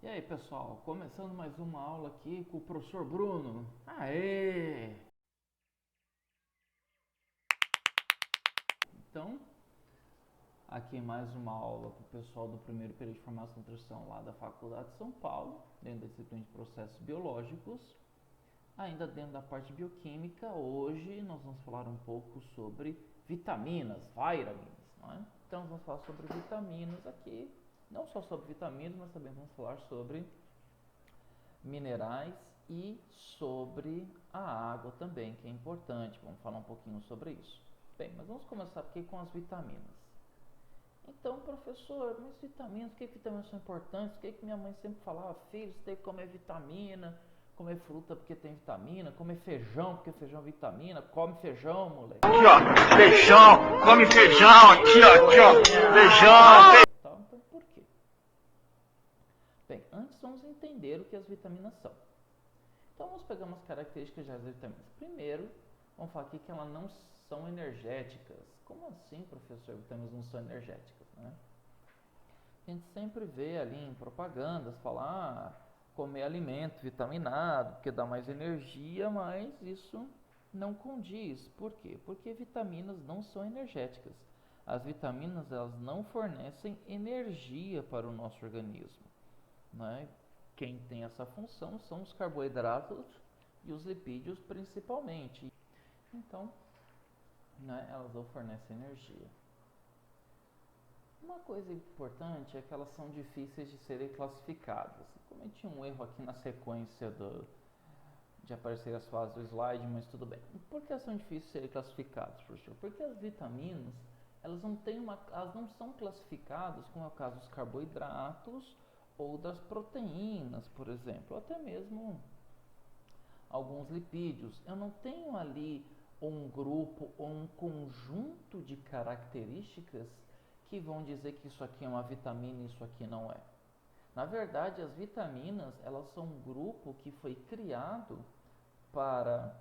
E aí, pessoal, começando mais uma aula aqui com o professor Bruno. Aê! Então, aqui mais uma aula com o pessoal do primeiro período de formação e nutrição lá da Faculdade de São Paulo, dentro da disciplina de processos biológicos. Ainda dentro da parte bioquímica, hoje nós vamos falar um pouco sobre vitaminas, não é? Então, nós vamos falar sobre vitaminas aqui, não só sobre vitaminas, mas também vamos falar sobre minerais e sobre a água também, que é importante. Vamos falar um pouquinho sobre isso. Bem, mas vamos começar aqui com as vitaminas. Então, professor, mas vitaminas, por que vitaminas são importantes? Por que minha mãe sempre falava, filho, você tem que comer vitamina, comer fruta porque tem vitamina, comer feijão porque feijão é vitamina, come feijão, moleque. Aqui, ó, feijão, come feijão, aqui, ó, feijão. Então, por quê? Bem, antes vamos entender o que as vitaminas são. Então, vamos pegar umas características das vitaminas. Primeiro, vamos falar aqui que elas não são energéticas. Como assim, professor, vitaminas não são energéticas, né? A gente sempre vê ali em propagandas falar comer alimento vitaminado, porque dá mais energia, mas isso não condiz. Por quê? Porque vitaminas não são energéticas. As vitaminas, elas não fornecem energia para o nosso organismo, né? Quem tem essa função são os carboidratos e os lipídios principalmente. Então, né, elas não fornecem energia. Uma coisa importante é que elas são difíceis de serem classificadas. Eu cometi um erro aqui na sequência de aparecer as fases do slide, mas tudo bem. Por que elas são difíceis de serem classificadas, professor? Porque as vitaminas, elas não são classificadas, como é o caso dos carboidratos ou das proteínas, por exemplo, ou até mesmo alguns lipídios. Eu não tenho ali um grupo ou um conjunto de características que vão dizer que isso aqui é uma vitamina e isso aqui não é. Na verdade, as vitaminas, elas são um grupo que foi criado para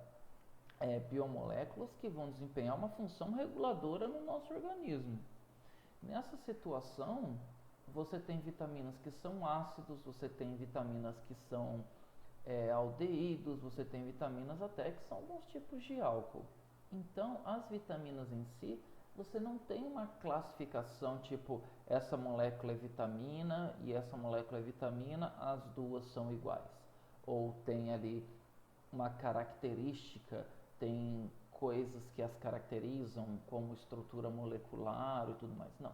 biomoléculas que vão desempenhar uma função reguladora no nosso organismo. Nessa situação, você tem vitaminas que são ácidos, você tem vitaminas que são aldeídos, você tem vitaminas até que são alguns tipos de álcool. Então, as vitaminas em si, você não tem uma classificação tipo essa molécula é vitamina e essa molécula é vitamina, as duas são iguais. Ou tem ali uma característica, tem coisas que as caracterizam como estrutura molecular e tudo mais. Não.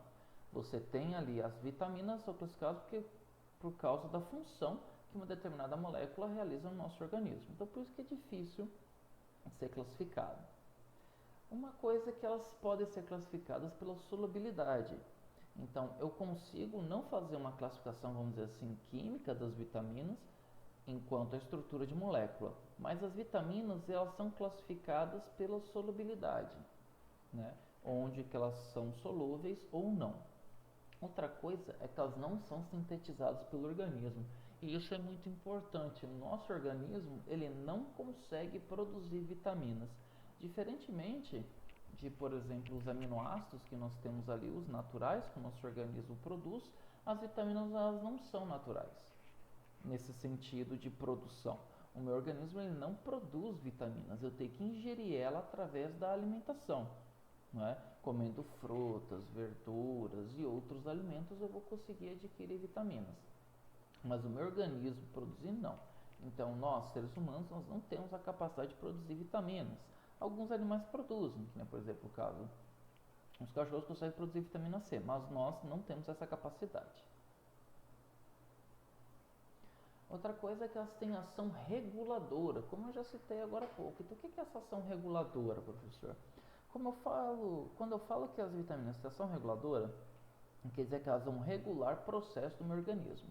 Você tem ali as vitaminas são classificadas por causa da função que uma determinada molécula realiza no nosso organismo. Então, por isso que é difícil ser classificado. Uma coisa é que elas podem ser classificadas pela solubilidade. Então, eu consigo não fazer uma classificação, vamos dizer assim, química das vitaminas, enquanto a estrutura de molécula. Mas as vitaminas, elas são classificadas pela solubilidade, né? Onde que elas são solúveis ou não. Outra coisa é que elas não são sintetizadas pelo organismo. E isso é muito importante. O nosso organismo, ele não consegue produzir vitaminas. Diferentemente de, por exemplo, os aminoácidos que nós temos ali, os naturais, que o nosso organismo produz, as vitaminas, elas não são naturais, nesse sentido de produção. O meu organismo, ele não produz vitaminas. Eu tenho que ingerir ela através da alimentação. Não é? Comendo frutas, verduras e outros alimentos, eu vou conseguir adquirir vitaminas. Mas o meu organismo produzir, não. Então, nós, seres humanos, nós não temos a capacidade de produzir vitaminas. Alguns animais produzem, né? Por exemplo, o caso, os cachorros conseguem produzir vitamina C, mas nós não temos essa capacidade. Outra coisa é que elas têm ação reguladora, como eu já citei agora há pouco. Então, o que é essa ação reguladora, professor? Quando eu falo que as vitaminas têm ação reguladora, quer dizer que elas vão regular processo do meu organismo.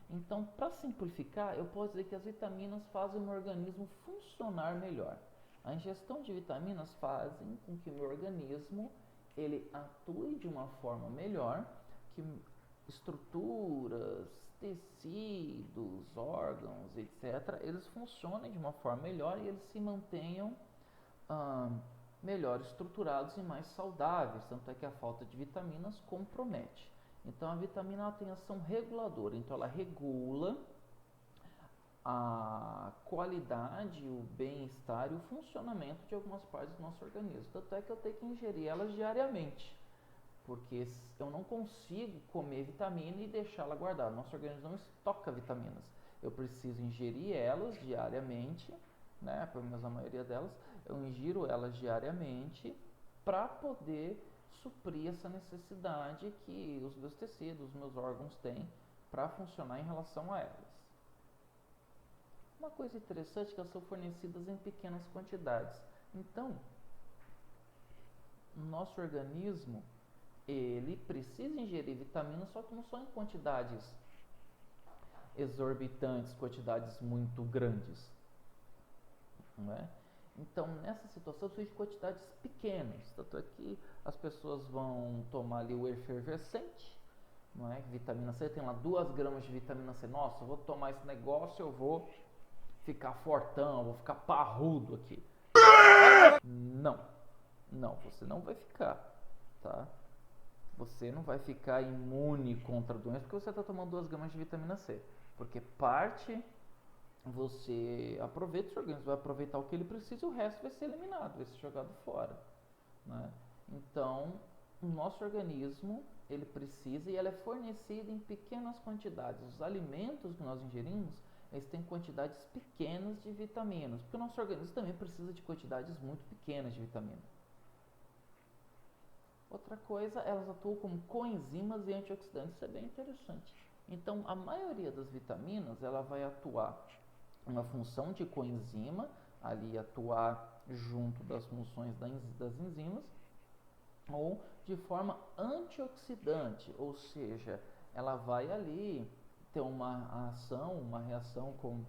Então, para simplificar, eu posso dizer que as vitaminas fazem o meu organismo funcionar melhor. A ingestão de vitaminas fazem com que o meu organismo ele atue de uma forma melhor, que estruturas, tecidos, órgãos, etc., eles funcionem de uma forma melhor e eles se mantenham melhor estruturados e mais saudáveis, tanto é que a falta de vitaminas compromete. Então a vitamina ela tem ação reguladora, então ela regula a qualidade, o bem-estar e o funcionamento de algumas partes do nosso organismo. Tanto é que eu tenho que ingerir elas diariamente, porque eu não consigo comer vitamina e deixá-la guardada. Nosso organismo não estoca vitaminas. Eu preciso ingerir elas diariamente, né? Pelo menos a maioria delas, eu ingiro elas diariamente para poder suprir essa necessidade que os meus tecidos, os meus órgãos têm para funcionar em relação a elas. Uma coisa interessante é que elas são fornecidas em pequenas quantidades. Então, o nosso organismo, ele precisa ingerir vitaminas, só que não são em quantidades exorbitantes, quantidades muito grandes, não é? Então, nessa situação, surgem quantidades pequenas. Tanto é que as pessoas vão tomar ali o efervescente, não é? Vitamina C, tem lá 2 gramas de vitamina C. Nossa, eu vou tomar esse negócio, eu vou ficar fortão, vou ficar parrudo aqui. Não, você não vai ficar, tá? Você não vai ficar imune contra a doença porque você está tomando 2 gramas de vitamina C. Porque parte você aproveita, o seu organismo vai aproveitar o que ele precisa e o resto vai ser eliminado, vai ser jogado fora, né? Então, o nosso organismo, ele precisa e ela é fornecida em pequenas quantidades. Os alimentos que nós ingerimos, eles têm quantidades pequenas de vitaminas, porque o nosso organismo também precisa de quantidades muito pequenas de vitamina. Outra coisa, elas atuam como coenzimas e antioxidantes, isso é bem interessante. Então, a maioria das vitaminas, ela vai atuar uma função de coenzima, ali atuar junto das funções das enzimas, ou de forma antioxidante, ou seja, ela vai ali ter uma ação, uma reação com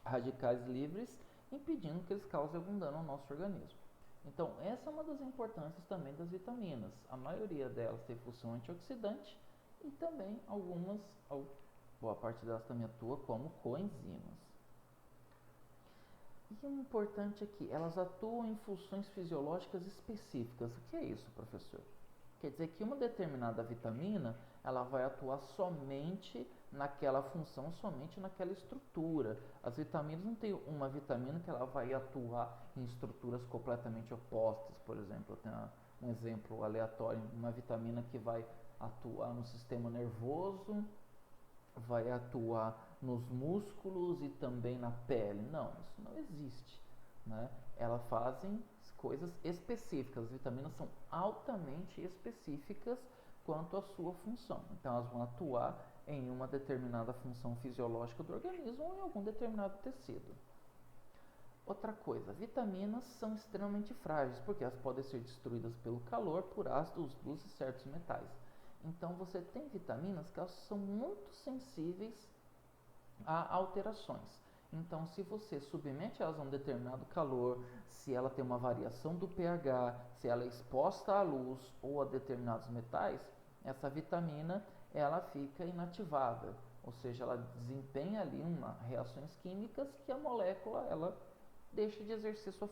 radicais livres, impedindo que eles causem algum dano ao nosso organismo. Então, essa é uma das importâncias também das vitaminas. A maioria delas tem função antioxidante e também algumas, boa parte delas também atua como coenzimas. E o importante é que elas atuam em funções fisiológicas específicas. O que é isso, professor? Quer dizer que uma determinada vitamina, ela vai atuar somente naquela função, somente naquela estrutura. As vitaminas não tem uma vitamina que ela vai atuar em estruturas completamente opostas. Por exemplo, eu tenho um exemplo aleatório, uma vitamina que vai atuar no sistema nervoso, vai atuar nos músculos e também na pele. Não, isso não existe, né? Elas fazem coisas específicas. As vitaminas são altamente específicas quanto à sua função. Então, elas vão atuar em uma determinada função fisiológica do organismo ou em algum determinado tecido. Outra coisa, vitaminas são extremamente frágeis, porque elas podem ser destruídas pelo calor, por ácidos, luz e certos metais. Então, você tem vitaminas que elas são muito sensíveis a alterações. Então, se você submete elas a um determinado calor, se ela tem uma variação do pH, se ela é exposta à luz ou a determinados metais, essa vitamina ela fica inativada, ou seja, ela desempenha ali reações químicas que a molécula ela deixa de exercer sua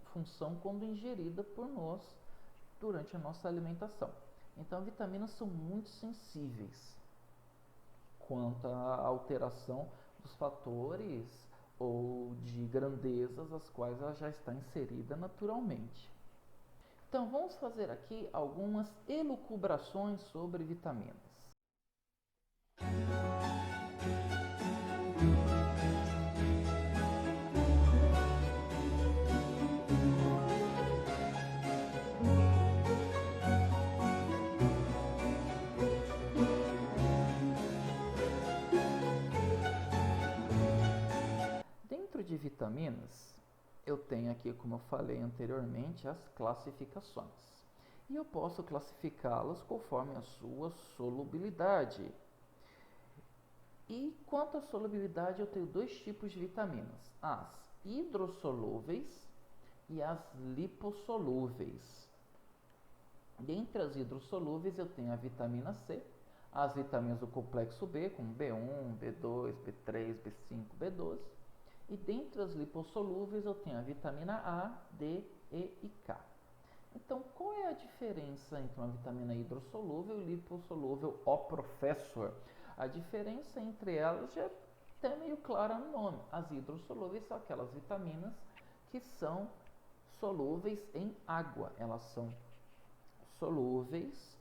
função quando ingerida por nós durante a nossa alimentação. Então, vitaminas são muito sensíveis quanto à alteração dos fatores ou de grandezas as quais ela já está inserida naturalmente. Então, vamos fazer aqui algumas elucubrações sobre vitaminas. Dentro de vitaminas, eu tenho aqui, como eu falei anteriormente, as classificações. E eu posso classificá-las conforme a sua solubilidade. E quanto à solubilidade, eu tenho 2 tipos de vitaminas: as hidrossolúveis e as lipossolúveis. Dentre as hidrossolúveis, eu tenho a vitamina C, as vitaminas do complexo B, como B1, B2, B3, B5, B12. E dentre as lipossolúveis, eu tenho a vitamina A, D, E e K. Então, qual é a diferença entre uma vitamina hidrossolúvel e lipossolúvel, ó professor? A diferença entre elas já é até meio clara no nome. As hidrossolúveis são aquelas vitaminas que são solúveis em água. Elas são solúveis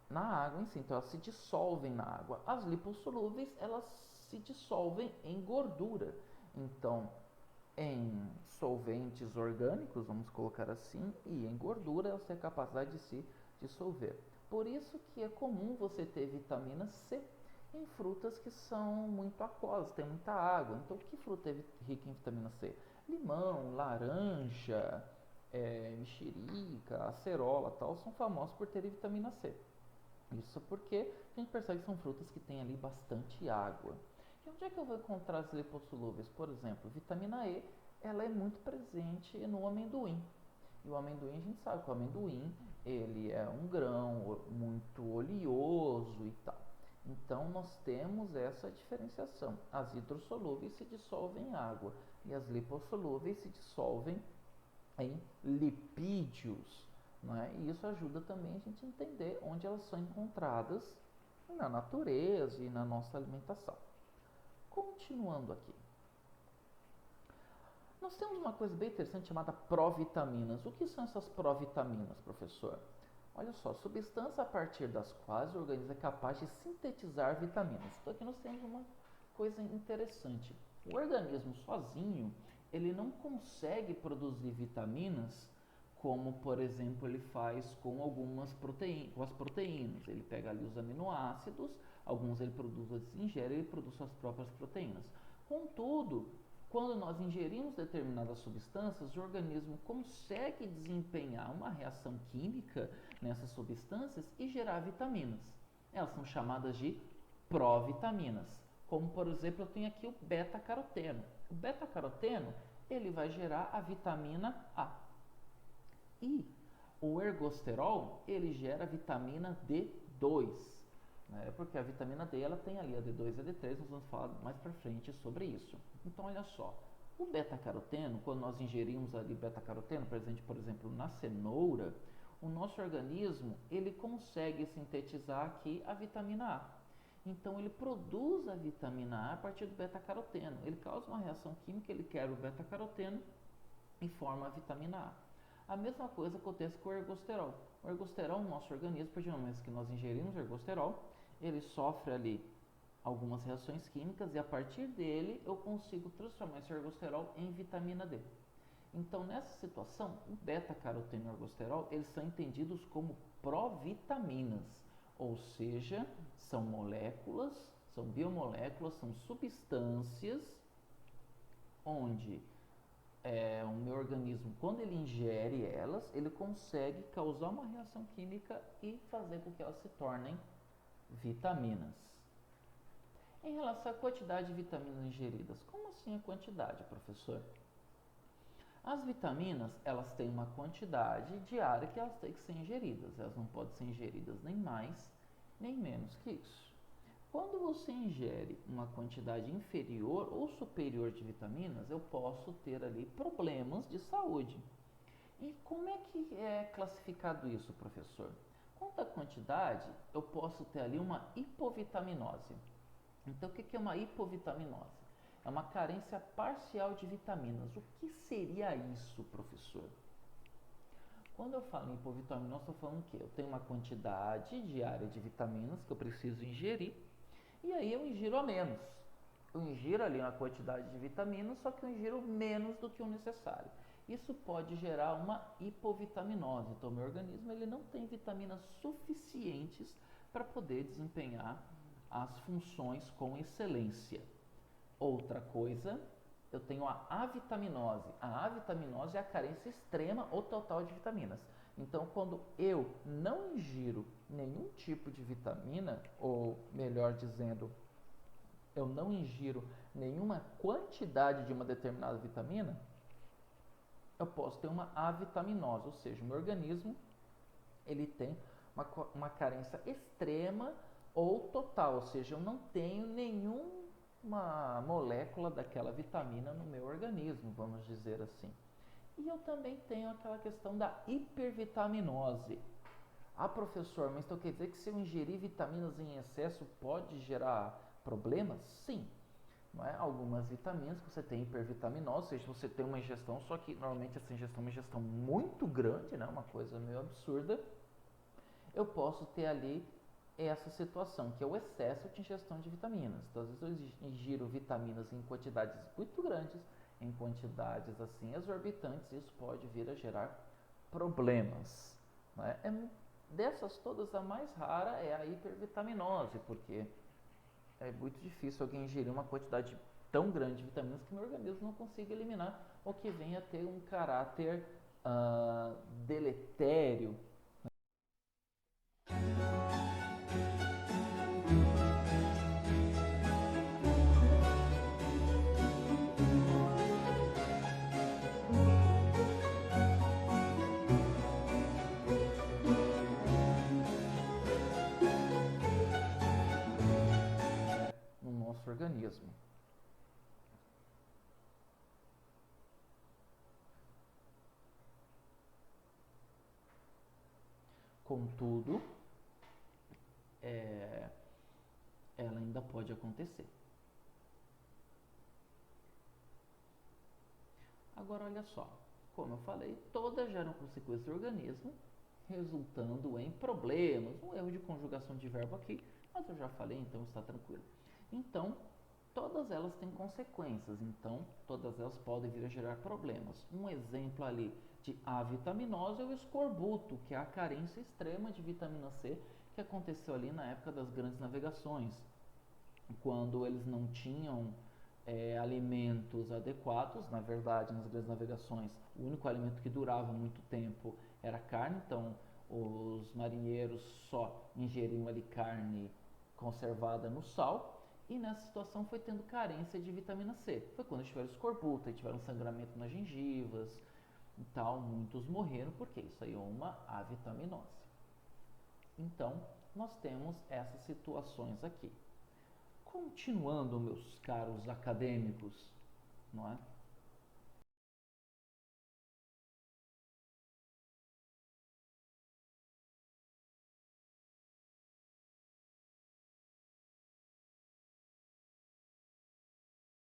na água em si, então elas se dissolvem na água. As lipossolúveis, elas se dissolvem em gordura. Então, em solventes orgânicos, vamos colocar assim, e em gordura, elas têm a capacidade de se dissolver. Por isso que é comum você ter vitamina C em frutas que são muito aquosas, tem muita água. Então, que fruta é rica em vitamina C? Limão, laranja, mexerica, acerola, tal, são famosos por terem vitamina C. Isso porque a gente percebe que são frutas que têm ali bastante água. E onde é que eu vou encontrar as lipossolúveis? Por exemplo, vitamina E, ela é muito presente no amendoim. E o amendoim, a gente sabe que o amendoim, ele é um grão muito oleoso e tal. Então, nós temos essa diferenciação. As hidrossolúveis se dissolvem em água e as lipossolúveis se dissolvem em lipídios. Né? E isso ajuda também a gente a entender onde elas são encontradas na natureza e na nossa alimentação. Continuando aqui. Nós temos uma coisa bem interessante chamada provitaminas. O que são essas provitaminas, professor? Olha só, substâncias a partir das quais o organismo é capaz de sintetizar vitaminas. Então aqui nós temos uma coisa interessante. O organismo sozinho, ele não consegue produzir vitaminas como, por exemplo, ele faz com algumas proteínas. Ele pega ali os aminoácidos, alguns ele produz, ingere, ele produz suas próprias proteínas. Contudo, quando nós ingerimos determinadas substâncias, o organismo consegue desempenhar uma reação química nessas substâncias e gerar vitaminas. Elas são chamadas de provitaminas. Como, por exemplo, eu tenho aqui o beta-caroteno. O beta-caroteno, ele vai gerar a vitamina A. E o ergosterol, ele gera a vitamina D2, né? Porque a vitamina D, ela tem ali a D2 e a D3, nós vamos falar mais para frente sobre isso. Então, olha só, o beta-caroteno, quando nós ingerimos ali beta-caroteno, presente, por exemplo, na cenoura, o nosso organismo, ele consegue sintetizar aqui a vitamina A. Então, ele produz a vitamina A a partir do beta-caroteno. Ele causa uma reação química, ele quebra o beta-caroteno e forma a vitamina A. A mesma coisa acontece com o ergosterol. O ergosterol no nosso organismo, a partir do momento que nós ingerimos ergosterol, ele sofre ali algumas reações químicas e a partir dele eu consigo transformar esse ergosterol em vitamina D. Então, nessa situação, o beta-caroteno e o ergosterol, eles são entendidos como provitaminas, ou seja, são moléculas, são biomoléculas, são substâncias onde o meu organismo, quando ele ingere elas, ele consegue causar uma reação química e fazer com que elas se tornem vitaminas. Em relação à quantidade de vitaminas ingeridas, como assim a quantidade, professor? As vitaminas, elas têm uma quantidade diária que elas têm que ser ingeridas. Elas não podem ser ingeridas nem mais, nem menos que isso. Quando você ingere uma quantidade inferior ou superior de vitaminas, eu posso ter ali problemas de saúde. E como é que é classificado isso, professor? Quanto à quantidade, eu posso ter ali uma hipovitaminose. Então, o que é uma hipovitaminose? É uma carência parcial de vitaminas. O que seria isso, professor? Quando eu falo em hipovitaminose, estou falando o quê? Eu tenho uma quantidade diária de vitaminas que eu preciso ingerir, e aí eu ingiro a menos. Eu ingiro ali uma quantidade de vitaminas, só que eu ingiro menos do que o necessário. Isso pode gerar uma hipovitaminose. Então, o meu organismo ele não tem vitaminas suficientes para poder desempenhar as funções com excelência. Outra coisa, eu tenho a avitaminose. A avitaminose é a carência extrema ou total de vitaminas. Então, quando eu não ingiro nenhum tipo de vitamina, ou melhor dizendo, eu não ingiro nenhuma quantidade de uma determinada vitamina, eu posso ter uma avitaminose, ou seja, o meu organismo ele tem uma carência extrema ou total, ou seja, eu não tenho nenhuma molécula daquela vitamina no meu organismo, vamos dizer assim. E eu também tenho aquela questão da hipervitaminose. Ah, professor, mas então quer dizer que se eu ingerir vitaminas em excesso pode gerar problemas? Sim. Não é? Algumas vitaminas que você tem hipervitaminose, ou seja, você tem uma ingestão, só que normalmente essa ingestão é uma ingestão muito grande, né? Uma coisa meio absurda. Eu posso ter ali essa situação, que é o excesso de ingestão de vitaminas. Então, às vezes eu ingiro vitaminas em quantidades muito grandes, em quantidades assim exorbitantes, e isso pode vir a gerar problemas. Né? Dessas todas, a mais rara é a hipervitaminose, porque é muito difícil alguém ingerir uma quantidade tão grande de vitaminas que meu organismo não consiga eliminar, ou que venha a ter um caráter deletério. No nosso organismo. Contudo, ela ainda pode acontecer. Agora, olha só, como eu falei, todas geram consequências do organismo, resultando em problemas, um erro de conjugação de verbo aqui, mas eu já falei, então está tranquilo. Então, todas elas têm consequências, então todas elas podem vir a gerar problemas. Um exemplo ali de avitaminose é o escorbuto, que é a carência extrema de vitamina C que aconteceu ali na época das grandes navegações, quando eles não tinham alimentos adequados. Na verdade, nas grandes navegações, o único alimento que durava muito tempo era carne, então os marinheiros só ingeriam ali carne conservada no sal, e nessa situação foi tendo carência de vitamina C. Foi quando tiveram escorbuto, tiveram sangramento nas gengivas e tal, muitos morreram porque isso aí é uma avitaminose. Então, nós temos essas situações aqui. Continuando, meus caros acadêmicos, não é?